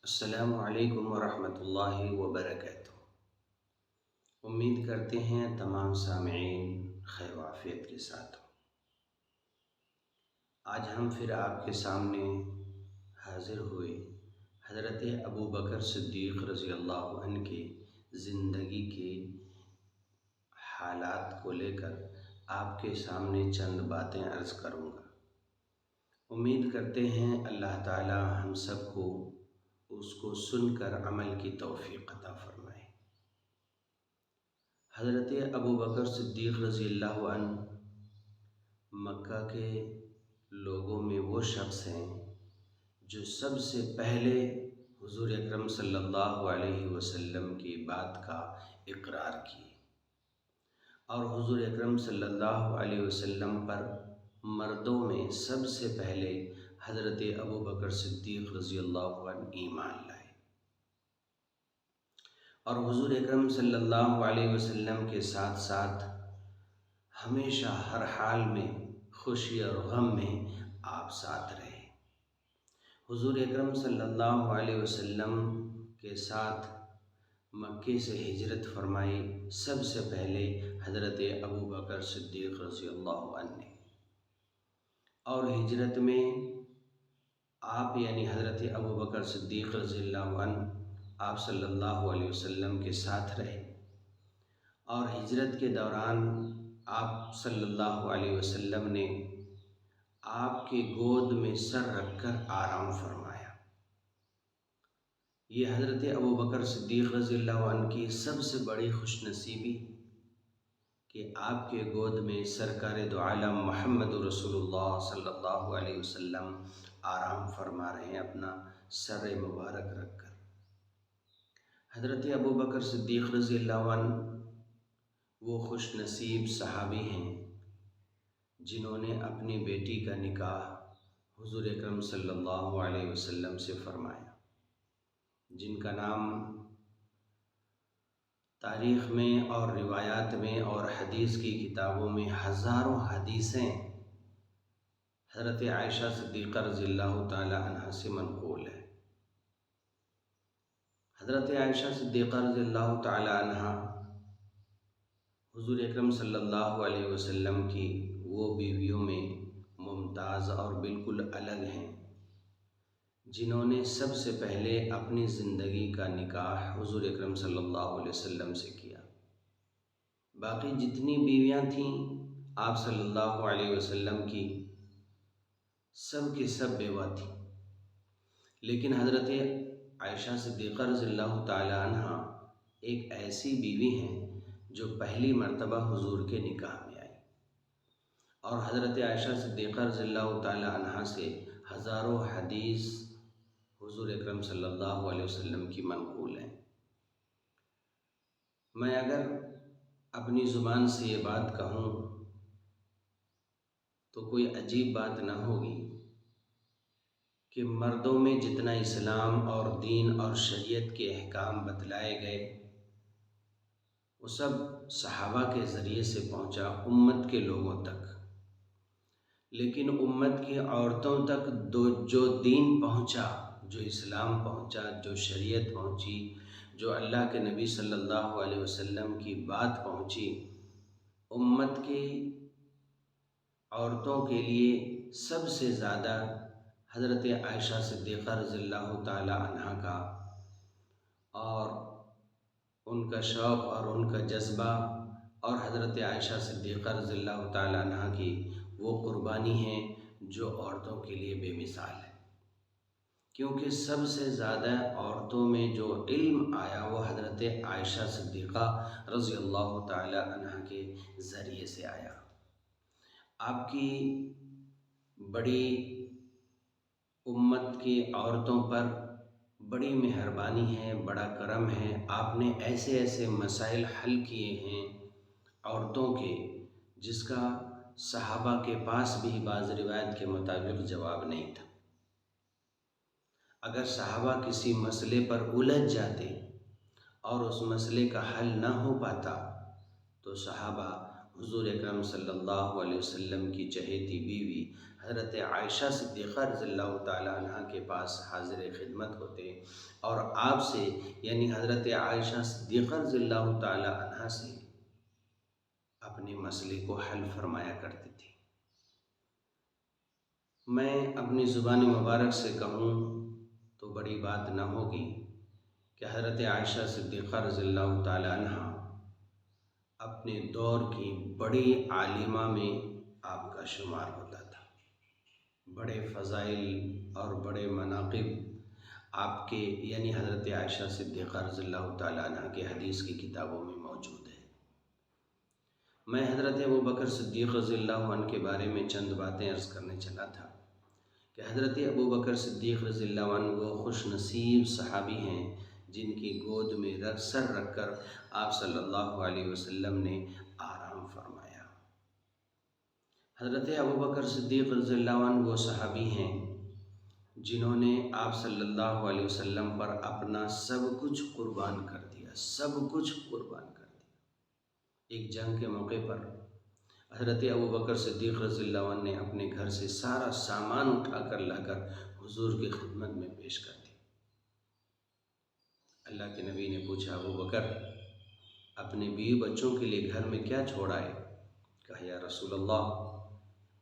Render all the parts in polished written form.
السلام علیکم ورحمۃ اللہ وبرکاتہ۔ امید کرتے ہیں تمام سامعین خیر و عافیت کے ساتھ ہوں۔ آج ہم پھر آپ کے سامنے حاضر ہوئے حضرت ابو بکر صدیق رضی اللہ عنہ کے زندگی کے حالات کو لے کر آپ کے سامنے چند باتیں عرض کروں گا۔ امید کرتے ہیں اللہ تعالی ہم سب کو اس کو سن کر عمل کی توفیق عطا فرمائے۔ حضرت ابو بکر صدیق رضی اللہ عنہ مکہ کے لوگوں میں وہ شخص ہیں جو سب سے پہلے حضور اکرم صلی اللہ علیہ وسلم کی بات کا اقرار کیے، اور حضور اکرم صلی اللہ علیہ وسلم پر مردوں میں سب سے پہلے حضرت ابو بکر صدیق رضی اللہ عنہ ایمان لائے، اور حضور اکرم صلی اللہ علیہ وسلم کے ساتھ ساتھ ہمیشہ ہر حال میں خوشی اور غم میں آپ ساتھ رہے۔ حضور اکرم صلی اللہ علیہ وسلم کے ساتھ مکے سے ہجرت فرمائی سب سے پہلے حضرت ابو بکر صدیق رضی اللہ عنہ نے، اور ہجرت میں آپ یعنی حضرت ابو بکر صدیق رضی اللہ عنہ آپ صلی اللہ علیہ وسلم کے ساتھ رہے، اور ہجرت کے دوران آپ صلی اللہ علیہ وسلم نے آپ کی گود میں سر رکھ کر آرام فرمایا۔ یہ حضرت ابو بکر صدیق رضی اللہ عنہ کی سب سے بڑی خوش نصیبی کہ آپ کے گود میں سرکار دو عالم محمد رسول اللہ صلی اللہ علیہ وسلم آرام فرما رہے ہیں اپنا سر مبارک رکھ کر۔ حضرت ابو بکر صدیق رضی اللہ عنہ وہ خوش نصیب صحابی ہیں جنہوں نے اپنی بیٹی کا نکاح حضور اکرم صلی اللہ علیہ وسلم سے فرمایا، جن کا نام تاریخ میں اور روایات میں اور حدیث کی کتابوں میں ہزاروں حدیثیں حضرت عائشہ صدیقہ رضی اللہ تعالی عنہ سے منقول ہے۔ حضرت عائشہ صدیقہ رضی اللہ تعالی عنہ حضور اکرم صلی اللہ علیہ وسلم کی وہ بیویوں میں ممتاز اور بالکل الگ ہیں جنہوں نے سب سے پہلے اپنی زندگی کا نکاح حضور اکرم صلی اللہ علیہ وسلم سے کیا۔ باقی جتنی بیویاں تھیں آپ صلی اللہ علیہ وسلم کی سب کی سب بیوہ تھیں، لیکن حضرت عائشہ صدیقہ رضی اللہ تعالی عنہ ایک ایسی بیوی ہیں جو پہلی مرتبہ حضور کے نکاح میں آئی، اور حضرت عائشہ صدیقہ رضی اللہ تعالی عنہ سے ہزاروں حدیث حضور اکرم صلی اللہ علیہ وسلم کی منقول ہیں۔ میں اگر اپنی زبان سے یہ بات کہوں تو کوئی عجیب بات نہ ہوگی کہ مردوں میں جتنا اسلام اور دین اور شریعت کے احکام بتلائے گئے وہ سب صحابہ کے ذریعے سے پہنچا امت کے لوگوں تک، لیکن امت کی عورتوں تک جو دین پہنچا، جو اسلام پہنچا، جو شریعت پہنچی، جو اللہ کے نبی صلی اللہ علیہ وسلم کی بات پہنچی، امت کی عورتوں کے لیے سب سے زیادہ حضرت عائشہ صدیقہ رضی اللہ تعالی عنہ کا اور ان کا شوق اور ان کا جذبہ اور حضرت عائشہ صدیقہ رضی اللہ تعالی عنہ کی وہ قربانی ہے جو عورتوں کے لیے بے مثال ہے، کیونکہ سب سے زیادہ عورتوں میں جو علم آیا وہ حضرت عائشہ صدیقہ رضی اللہ تعالی عنہ کے ذریعے سے آیا۔ آپ کی بڑی امت کی عورتوں پر بڑی مہربانی ہے، بڑا کرم ہے، آپ نے ایسے ایسے مسائل حل کیے ہیں عورتوں کے جس کا صحابہ کے پاس بھی بعض روایت کے مطابق جواب نہیں تھا۔ اگر صحابہ کسی مسئلے پر الجھ جاتے اور اس مسئلے کا حل نہ ہو پاتا تو صحابہ حضور اکرم صلی اللہ علیہ وسلم کی چہیتی بیوی حضرت عائشہ صدیقہ رضی اللہ تعالیٰ عنہ کے پاس حاضر خدمت ہوتے اور آپ سے یعنی حضرت عائشہ صدیقہ رضی اللہ تعالیٰ عنہ سے اپنے مسئلے کو حل فرمایا کرتی تھی۔ میں اپنی زبان مبارک سے کہوں تو بڑی بات نہ ہوگی کہ حضرت عائشہ صدیقہ رضی اللہ تعالیٰ عنہ اپنے دور کی بڑی عالمہ میں آپ کا شمار ہوتا تھا۔ بڑے فضائل اور بڑے مناقب آپ کے یعنی حضرت عائشہ صدیقہ رضی اللہ تعالیٰ عنہ کے حدیث کی کتابوں میں موجود ہے۔ میں حضرت ابوبکر صدیق رضی اللہ عنہ کے بارے میں چند باتیں عرض کرنے چلا تھا کہ حضرت ابوبکر صدیق رضی اللہ عنہ وہ خوش نصیب صحابی ہیں جن کی گود میں سر رکھ کر آپ صلی اللہ علیہ وسلم نے آرام فرمایا۔ حضرت ابوبکر صدیق رضی اللہ عنہ وہ صحابی ہیں جنہوں نے آپ صلی اللہ علیہ وسلم پر اپنا سب کچھ قربان کر دیا، سب کچھ قربان کر دیا۔ ایک جنگ کے موقع پر حضرت ابوبکر صدیق رضی اللہ عنہ نے اپنے گھر سے سارا سامان اٹھا کر لا کر حضور کی خدمت میں پیش کر دیا۔ اللہ کے نبی نے پوچھا، ابوبکر اپنے بیوی بچوں کے لیے گھر میں کیا چھوڑا ہے؟ کہا، یا رسول اللہ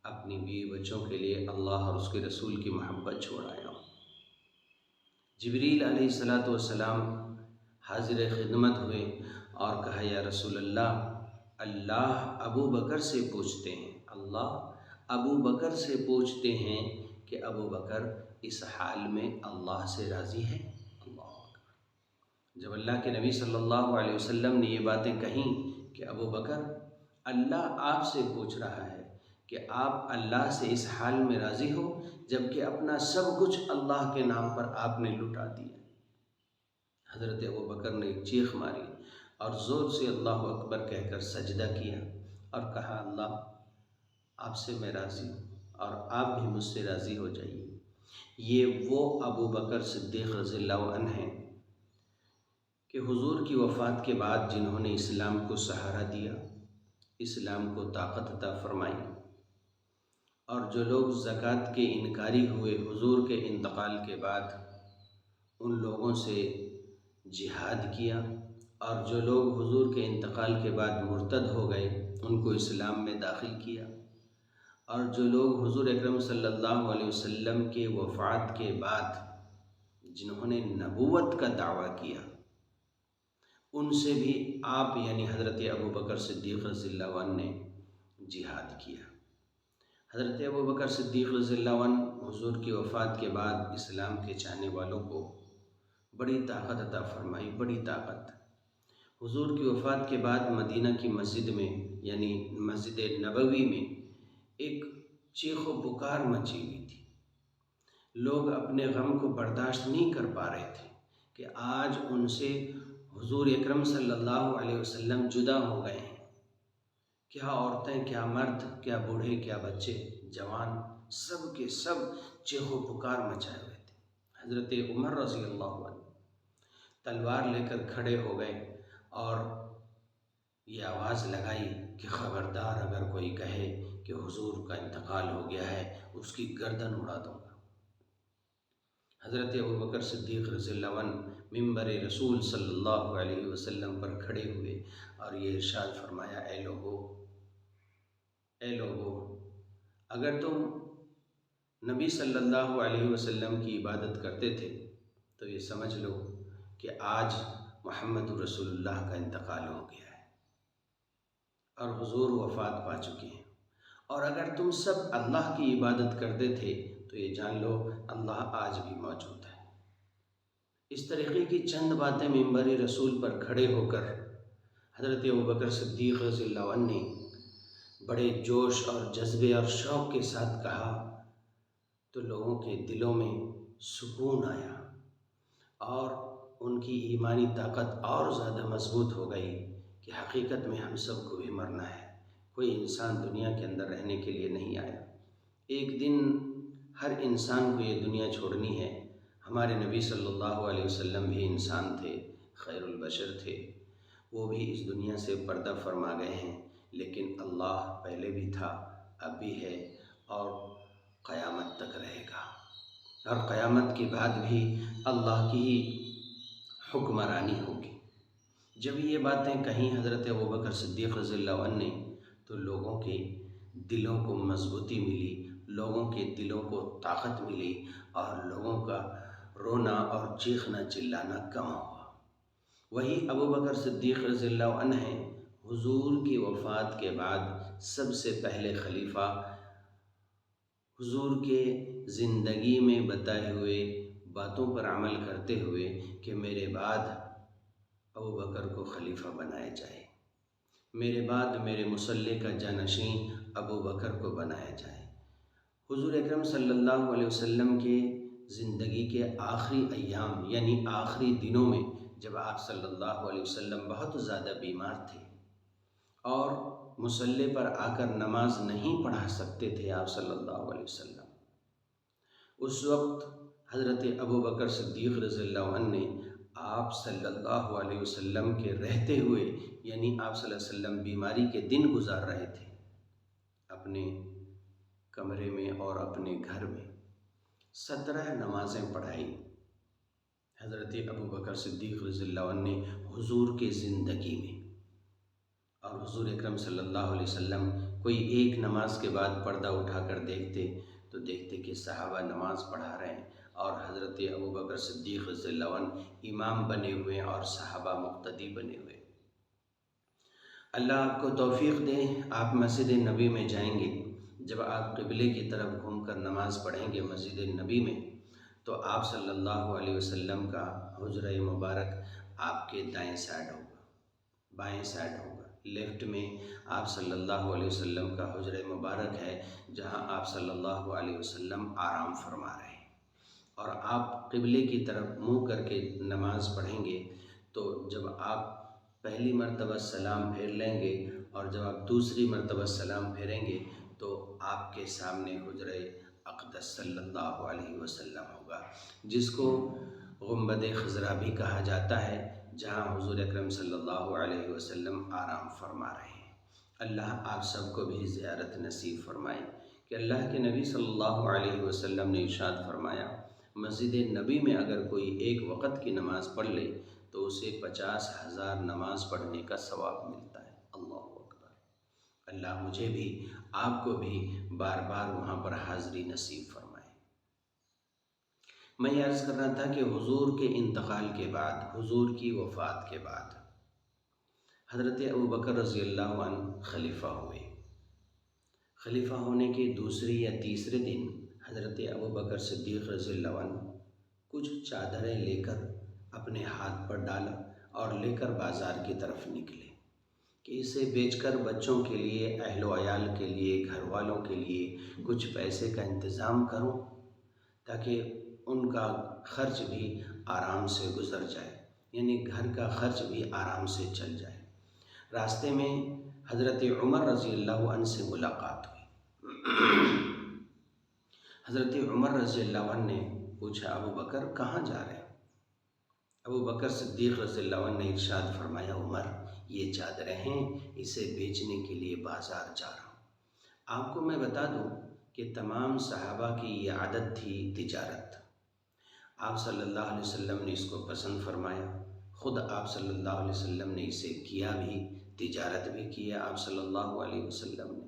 اپنی بیوی بچوں کے لیے اللہ اور اس کے رسول کی محبت چھوڑ آیا ہوں۔ جبریل علیہ السلام حاضر خدمت ہوئے اور کہا، یا رسول اللہ ابو بکر سے پوچھتے ہیں، اللہ ابو بکر سے پوچھتے ہیں کہ ابو بکر اس حال میں اللہ سے راضی ہے؟ اللہ اکبر۔ جب اللہ کے نبی صلی اللہ علیہ وسلم نے یہ باتیں کہیں کہ ابو بکر اللہ آپ سے پوچھ رہا ہے کہ آپ اللہ سے اس حال میں راضی ہو جبکہ اپنا سب کچھ اللہ کے نام پر آپ نے لٹا دیا۔ حضرت ابوبکر نے ایک چیخ ماری اور زور سے اللہ اکبر کہہ کر سجدہ کیا اور کہا، اللہ آپ سے میں راضی ہوں اور آپ بھی مجھ سے راضی ہو جائیے۔ یہ وہ ابوبکر صدیق رضی اللہ عنہ ہیں کہ حضور کی وفات کے بعد جنہوں نے اسلام کو سہارا دیا، اسلام کو طاقت عطا فرمائی، اور جو لوگ زکوٰۃ کے انکاری ہوئے حضور کے انتقال کے بعد ان لوگوں سے جہاد کیا، اور جو لوگ حضور کے انتقال کے بعد مرتد ہو گئے ان کو اسلام میں داخل کیا، اور جو لوگ حضور اکرم صلی اللہ علیہ وسلم کے وفات کے بعد جنہوں نے نبوت کا دعویٰ کیا ان سے بھی آپ یعنی حضرت ابوبکر صدیق رضی اللہ عنہ نے جہاد کیا۔ حضرت ابوبکر صدیق رضی اللہ عنہ حضور کی وفات کے بعد اسلام کے چاہنے والوں کو بڑی طاقت عطا فرمائی، بڑی طاقت۔ حضور کی وفات کے بعد مدینہ کی مسجد میں یعنی مسجد نبوی میں ایک چیخ و پکار مچی ہوئی تھی۔ لوگ اپنے غم کو برداشت نہیں کر پا رہے تھے کہ آج ان سے حضور اکرم صلی اللہ علیہ وسلم جدا ہو گئے ہیں۔ کیا عورتیں، کیا مرد، کیا بوڑھے، کیا بچے، جوان، سب کے سب چیخ و پکار مچائے ہوئے تھے۔ حضرت عمر رضی اللہ عنہ تلوار لے کر کھڑے ہو گئے اور یہ آواز لگائی کہ خبردار اگر کوئی کہے کہ حضور کا انتقال ہو گیا ہے اس کی گردن اڑا دوں گا۔ حضرت ابوبکر صدیق رضی اللہ عنہ منبر رسول صلی اللہ علیہ وسلم پر کھڑے ہوئے اور یہ ارشاد فرمایا، اے لوگو اگر تم نبی صلی اللہ علیہ وسلم کی عبادت کرتے تھے تو یہ سمجھ لو کہ آج محمد رسول اللہ کا انتقال ہو گیا ہے اور حضور وفات پا چکے ہیں، اور اگر تم سب اللہ کی عبادت کرتے تھے تو یہ جان لو اللہ آج بھی موجود ہے۔ اس طریقے کی چند باتیں منبر رسول پر کھڑے ہو کر حضرت ابوبکر صدیق رضی اللہ عنہ نے بڑے جوش اور جذبے اور شوق کے ساتھ کہا تو لوگوں کے دلوں میں سکون آیا اور ان کی ایمانی طاقت اور زیادہ مضبوط ہو گئی کہ حقیقت میں ہم سب کو بھی مرنا ہے، کوئی انسان دنیا کے اندر رہنے کے لیے نہیں آیا، ایک دن ہر انسان کو یہ دنیا چھوڑنی ہے۔ ہمارے نبی صلی اللہ علیہ وسلم بھی انسان تھے، خیر البشر تھے، وہ بھی اس دنیا سے پردہ فرما گئے ہیں، لیکن اللہ پہلے بھی تھا، اب بھی ہے اور قیامت تک رہے گا، اور قیامت کے بعد بھی اللہ کی ہی حکمرانی ہوگی۔ جب یہ باتیں کہیں حضرت ابوبکر صدیق رضی اللہ عنہ نے، تو لوگوں کے دلوں کو مضبوطی ملی، لوگوں کے دلوں کو طاقت ملی، اور لوگوں کا رونا اور چیخنا چلانا کم ہوا۔ وہی ابوبکر صدیق رضی اللہ عنہ ہیں، حضور کی وفات کے بعد سب سے پہلے خلیفہ، حضور کے زندگی میں بتائے ہوئے باتوں پر عمل کرتے ہوئے کہ میرے بعد ابوبکر کو خلیفہ بنایا جائے، میرے بعد میرے مصلی کا جانشین ابوبکر کو بنایا جائے۔ حضور اکرم صلی اللہ علیہ وسلم کے زندگی کے آخری ایام یعنی آخری دنوں میں جب آپ صلی اللہ علیہ وسلم بہت زیادہ بیمار تھے اور مصلی پر آ کر نماز نہیں پڑھا سکتے تھے آپ صلی اللہ علیہ وسلم، اس وقت حضرت ابوبکر صدیق رضی اللہ عنہ نے آپ صلی اللہ علیہ وسلم کے رہتے ہوئے یعنی آپ صلی اللہ علیہ وسلم بیماری کے دن گزار رہے تھے اپنے کمرے میں اور اپنے گھر میں 17 نمازیں پڑھائی حضرت ابوبکر صدیق رضی اللہ عنہ نے حضور کے زندگی میں۔ اور حضور اکرم صلی اللہ علیہ وسلم کوئی ایک نماز کے بعد پردہ اٹھا کر دیکھتے تو دیکھتے کہ صحابہ نماز پڑھا رہے ہیں اور حضرت ابوبکر صدیق رضی اللہ عنہ امام بنے ہوئے اور صحابہ مقتدی بنے ہوئے۔ اللہ آپ کو توفیق دے، آپ مسجد نبی میں جائیں گے، جب آپ قبلے کی طرف گھوم کر نماز پڑھیں گے مسجد نبی میں، تو آپ صلی اللہ علیہ وسلم کا حجرہ مبارک آپ کے دائیں سائڈ ہوگا، بائیں سائڈ ہوگا۔ لیفٹ میں آپ صلی اللہ علیہ وسلم کا حجرہ مبارک ہے جہاں آپ صلی اللہ علیہ وسلم آرام فرما رہے ہیں، اور آپ قبلے کی طرف منہ کر کے نماز پڑھیں گے تو جب آپ پہلی مرتبہ سلام پھیر لیں گے اور جب آپ دوسری مرتبہ سلام پھیریں گے تو آپ کے سامنے حجرہ اقدس صلی اللہ علیہ وسلم ہوگا، جس کو گنبد خضرا بھی کہا جاتا ہے، جہاں حضور اکرم صلی اللہ علیہ وسلم آرام فرما رہے ہیں۔ اللہ آپ سب کو بھی زیارت نصیب فرمائے کہ اللہ کے نبی صلی اللہ علیہ وسلم نے ارشاد فرمایا، مسجد نبی میں اگر کوئی ایک وقت کی نماز پڑھ لے تو اسے 50,000 نماز پڑھنے کا ثواب ملتا ہے۔ اللہ اکبر! اللہ مجھے بھی آپ کو بھی بار بار وہاں پر حاضری نصیب فرمائے۔ میں یہ عرض کر رہا تھا کہ حضور کے انتقال کے بعد، حضور کی وفات کے بعد حضرت ابوبکر رضی اللہ عنہ خلیفہ ہوئے۔ خلیفہ ہونے کے دوسرے یا تیسرے دن حضرت ابوبکر صدیق رضی اللہ عنہ کچھ چادریں لے کر اپنے ہاتھ پر ڈالا اور لے کر بازار کی طرف نکلے کہ اسے بیچ کر بچوں کے لیے، اہل و عیال کے لیے، گھر والوں کے لیے کچھ پیسے کا انتظام کروں تاکہ ان کا خرچ بھی آرام سے گزر جائے، یعنی گھر کا خرچ بھی آرام سے چل جائے۔ راستے میں حضرت عمر رضی اللہ عنہ سے ملاقات ہوئی۔ حضرت عمر رضی اللہ عنہ نے پوچھا، ابوبکر کہاں جا رہے ہیں؟ ابوبکر صدیق رضی اللہ عنہ نے ارشاد فرمایا، عمر یہ چادریں ہیں، اسے بیچنے کے لیے بازار جا رہا ہوں۔ آپ کو میں بتا دوں کہ تمام صحابہ کی یہ عادت تھی تجارت۔ آپ صلی اللہ علیہ وسلم نے اس کو پسند فرمایا، خود آپ صلی اللہ علیہ وسلم نے اسے کیا بھی، تجارت بھی کیا آپ صلی اللہ علیہ وسلم نے،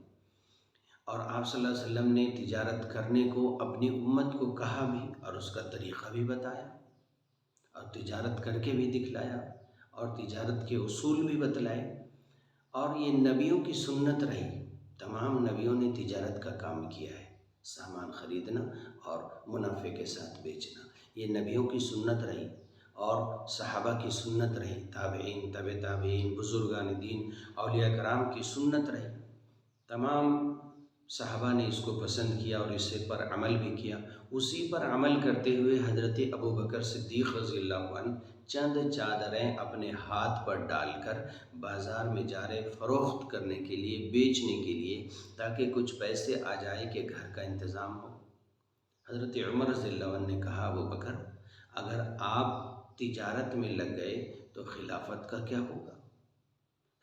اور آپ صلی اللہ علیہ وسلم نے تجارت کرنے کو اپنی امت کو کہا بھی اور اس کا طریقہ بھی بتایا اور تجارت کر کے بھی دکھلایا اور تجارت کے اصول بھی بتلائے، اور یہ نبیوں کی سنت رہی، تمام نبیوں نے تجارت کا کام کیا ہے، سامان خریدنا اور منافع کے ساتھ بیچنا، یہ نبیوں کی سنت رہی اور صحابہ کی سنت رہی، تابعین، تبع تابعین، بزرگان دین، اولیاء کرام کی سنت رہی۔ تمام صحابہ نے اس کو پسند کیا اور اس پر عمل بھی کیا۔ اسی پر عمل کرتے ہوئے حضرت ابوبکر صدیق رضی اللہ عنہ چند چادریں اپنے ہاتھ پر ڈال کر بازار میں جا رہے فروخت کرنے کے لیے، بیچنے کے لیے، تاکہ کچھ پیسے آ جائے کہ گھر کا انتظام ہو۔ حضرت عمر رضی اللہ عنہ نے کہا، ابوبکر اگر آپ تجارت میں لگ گئے تو خلافت کا کیا ہوگا؟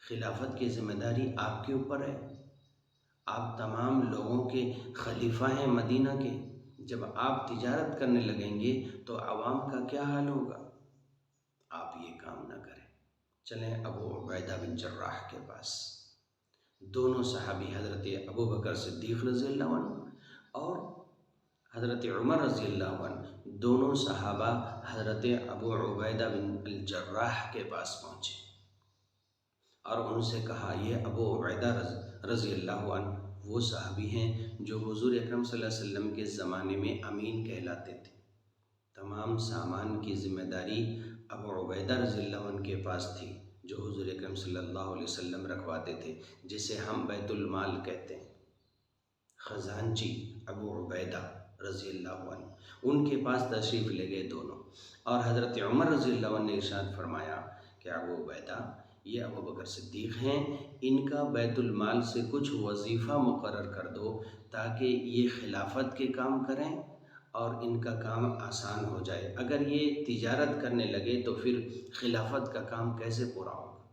خلافت کی ذمہ داری آپ کے اوپر ہے، آپ تمام لوگوں کے خلیفہ ہیں مدینہ کے۔ جب آپ تجارت کرنے لگیں گے تو عوام کا کیا حال ہوگا؟ آپ یہ کام نہ کریں۔ چلیں ابو عبیدہ بن جراح کے پاس۔ دونوں صحابی حضرت ابو بکر صدیق رضی اللہ عنہ اور حضرت عمر رضی اللہ عنہ، دونوں صحابہ حضرت ابو عبیدہ بن الجراح کے پاس پہنچے اور ان سے کہا، یہ ابو عبیدہ رضی اللہ عنہ وہ صحابی ہیں جو حضور اکرم صلی اللہ علیہ وسلم کے زمانے میں امین کہلاتے تھے۔ تمام سامان کی ذمہ داری ابو عبیدہ رضی اللہ عنہ کے پاس تھی، جو حضور اکرم صلی اللہ علیہ وسلم رکھواتے تھے، جسے ہم بیت المال کہتے ہیں۔ خزانچی ابو عبیدہ رضی اللہ عنہ ان کے پاس تشریف لے گئے دونوں، اور حضرت عمر رضی اللہ عنہ نے ارشاد فرمایا کہ ابو عبیدہ یہ ابو بکر صدیق ہیں، ان کا بیت المال سے کچھ وظیفہ مقرر کر دو تاکہ یہ خلافت کے کام کریں اور ان کا کام آسان ہو جائے۔ اگر یہ تجارت کرنے لگے تو پھر خلافت کا کام کیسے پورا ہوگا؟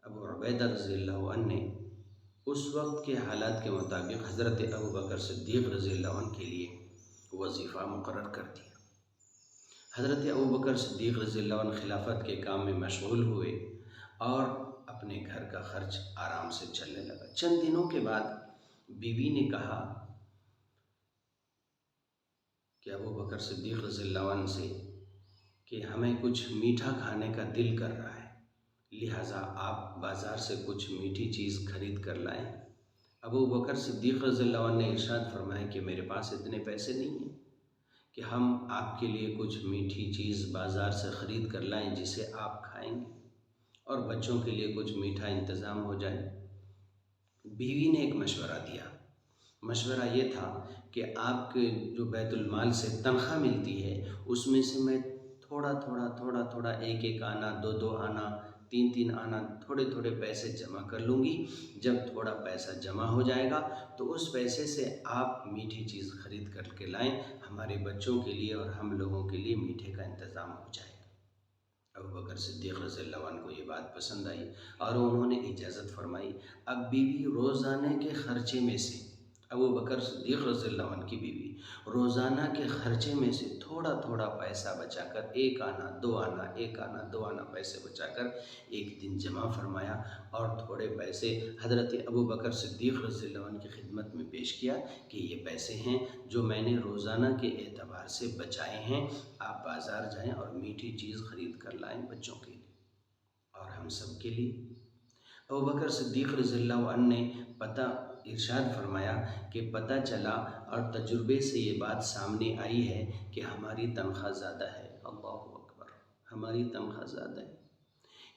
ابو عبیدہ رضی اللہ عنہ نے اس وقت کے حالات کے مطابق حضرت ابو بکر صدیق رضی اللہ عنہ کے لیے وظیفہ مقرر کر دیا۔ حضرت ابو بکر صدیق رضی اللہ عنہ خلافت کے کام میں مشغول ہوئے اور اپنے گھر کا خرچ آرام سے چلنے لگا۔ چند دنوں کے بعد بیوی نے کہا کہ ابو بکر صدیق رضی اللہ عنہ سے کہ ہمیں کچھ میٹھا کھانے کا دل کر رہا ہے، لہٰذا آپ بازار سے کچھ میٹھی چیز خرید کر لائیں۔ ابو بکر صدیق رضی اللہ عنہ نے ارشاد فرمایا کہ میرے پاس اتنے پیسے نہیں ہیں کہ ہم آپ کے لیے کچھ میٹھی چیز بازار سے خرید کر لائیں جسے آپ کھائیں گے اور بچوں کے لیے کچھ میٹھا انتظام ہو جائے۔ بیوی نے ایک مشورہ دیا۔ مشورہ یہ تھا کہ آپ کے جو بیت المال سے تنخواہ ملتی ہے اس میں سے میں تھوڑا ایک ایک آنا، دو آنا، تین آنا، تھوڑے پیسے جمع کر لوں گی۔ جب تھوڑا پیسہ جمع ہو جائے گا تو اس پیسے سے آپ میٹھی چیز خرید کر کے لائیں، ہمارے بچوں کے لیے اور ہم لوگوں کے لیے میٹھے کا انتظام ہو جائے گا۔ ابو بکر صدیق رضی اللہ عنہ کو یہ بات پسند آئی اور انہوں نے اجازت فرمائی۔ اب بیوی روزانہ کے خرچے میں سے، ابو بکر صدیق رضی اللہ عنہ کی بیوی روزانہ کے خرچے میں سے تھوڑا پیسہ بچا کر، ایک آنا دو آنا پیسے بچا کر ایک دن جمع فرمایا اور تھوڑے پیسے حضرت ابو بکر صدیق رضی اللہ عنہ کی خدمت میں پیش کیا کہ یہ پیسے ہیں جو میں نے روزانہ کے اعتبار سے بچائے ہیں، آپ بازار جائیں اور میٹھی چیز خرید کر لائیں بچوں کے لیے اور ہم سب کے لیے۔ ابو بکر صدیق رضی اللہ عنہ نے ارشاد فرمایا کہ پتہ چلا اور تجربے سے یہ بات سامنے آئی ہے کہ ہماری تنخواہ زیادہ ہے۔ اللہ اکبر، ہماری تنخواہ زیادہ ہے۔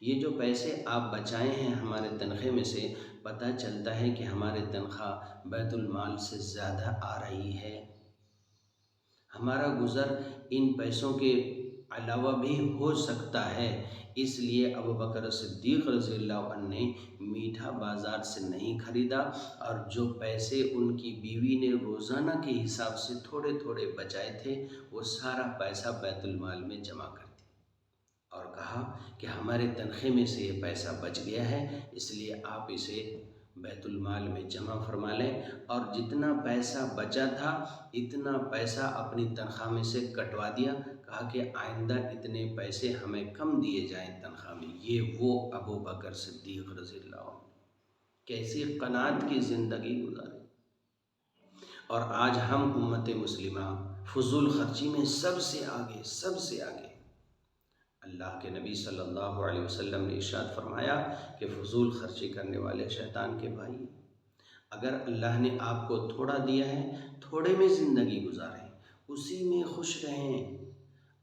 یہ جو پیسے آپ بچائے ہیں ہمارے تنخواہ میں سے، پتہ چلتا ہے کہ ہمارے تنخواہ بیت المال سے زیادہ آ رہی ہے۔ ہمارا گزر ان پیسوں کے علاوہ بھی ہو سکتا ہے، اس لیے ابو بکر صدیق رضی اللہ عنہ نے میٹھا بازار سے نہیں خریدا اور جو پیسے ان کی بیوی نے روزانہ کے حساب سے تھوڑے بچائے تھے وہ سارا پیسہ بیت المال میں جمع کر دیا اور کہا کہ ہمارے تنخواہ میں سے یہ پیسہ بچ گیا ہے، اس لیے آپ اسے بیت المال میں جمع فرما لیں، اور جتنا پیسہ بچا تھا اتنا پیسہ اپنی تنخواہ میں سے کٹوا دیا۔ کہا کہ آئندہ اتنے پیسے ہمیں کم دیے جائیں تنخواہ میں۔ یہ وہ ابو بکر صدیق رضی اللہ عنہ کیسی قناعت کی زندگی گزارے، اور آج ہم امت مسلمہ فضول خرچی میں سب سے آگے۔ اللہ کے نبی صلی اللہ علیہ وسلم نے ارشاد فرمایا کہ فضول خرچی کرنے والے شیطان کے بھائی ہیں۔ اگر اللہ نے آپ کو تھوڑا دیا ہے، تھوڑے میں زندگی گزاریں، اسی میں خوش رہیں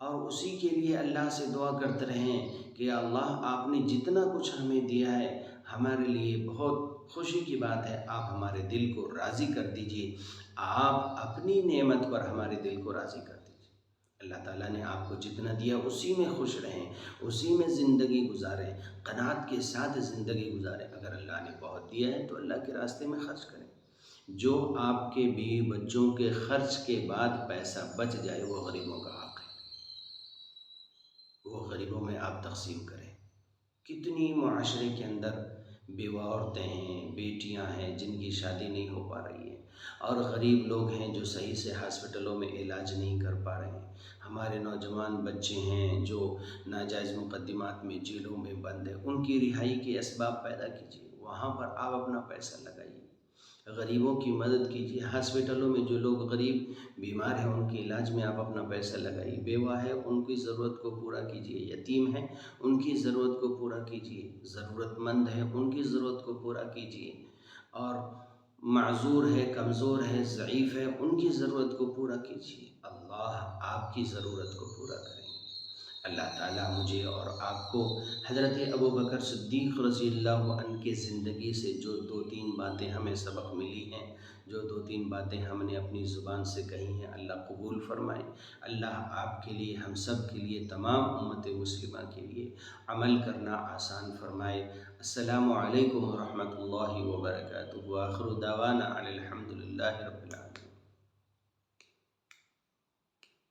اور اسی کے لیے اللہ سے دعا کرتے رہیں کہ اللہ آپ نے جتنا کچھ ہمیں دیا ہے ہمارے لیے بہت خوشی کی بات ہے، آپ ہمارے دل کو راضی کر دیجئے، آپ اپنی نعمت پر ہمارے دل کو راضی کر دیجئے۔ اللہ تعالیٰ نے آپ کو جتنا دیا اسی میں خوش رہیں، اسی میں زندگی گزاریں، قناعت کے ساتھ زندگی گزاریں۔ اگر اللہ نے بہت دیا ہے تو اللہ کے راستے میں خرچ کریں۔ جو آپ کے بیوی بچوں کے خرچ کے بعد پیسہ بچ جائے وہ غریبوں کا حق ہے، وہ غریبوں میں آپ تقسیم کریں۔ کتنی معاشرے کے اندر بیوہ عورتیں ہیں، بیٹیاں ہیں جن کی شادی نہیں ہو پا رہی ہے، اور غریب لوگ ہیں جو صحیح سے ہاسپٹلوں میں علاج نہیں کر پا رہے ہیں، ہمارے نوجوان بچے ہیں جو ناجائز مقدمات میں جیلوں میں بند ہیں، ان کی رہائی کے اسباب پیدا کیجیے، وہاں پر آپ اپنا پیسہ لگائیے، غریبوں کی مدد کیجیے، ہاسپٹلوں میں جو لوگ غریب بیمار ہیں ان کے علاج میں آپ اپنا پیسہ لگائیے، بیوہ ہے ان کی ضرورت کو پورا کیجیے، یتیم ہے ان کی ضرورت کو پورا کیجیے، ضرورت مند ہے ان کی ضرورت کو پورا کیجیے، اور معذور ہے، کمزور ہے، ضعیف ہے، ان کی ضرورت کو پورا کیجیے، اللہ آپ کی ضرورت کو پورا کریں گے۔ اللہ تعالیٰ مجھے اور آپ کو حضرت ابوبکر صدیق رضی اللہ عنہ کی زندگی سے جو دو تین باتیں ہمیں سبق ملی ہیں، جو دو تین باتیں ہم نے اپنی زبان سے کہی ہیں، اللہ قبول فرمائے۔ اللہ آپ کے لیے، ہم سب کے لیے، تمام امت مسلمہ کے لیے عمل کرنا آسان فرمائے۔ السلام علیکم ورحمۃ اللہ وبرکاتہ، وآخر دعوانا ان الحمد للہ رب العالمین۔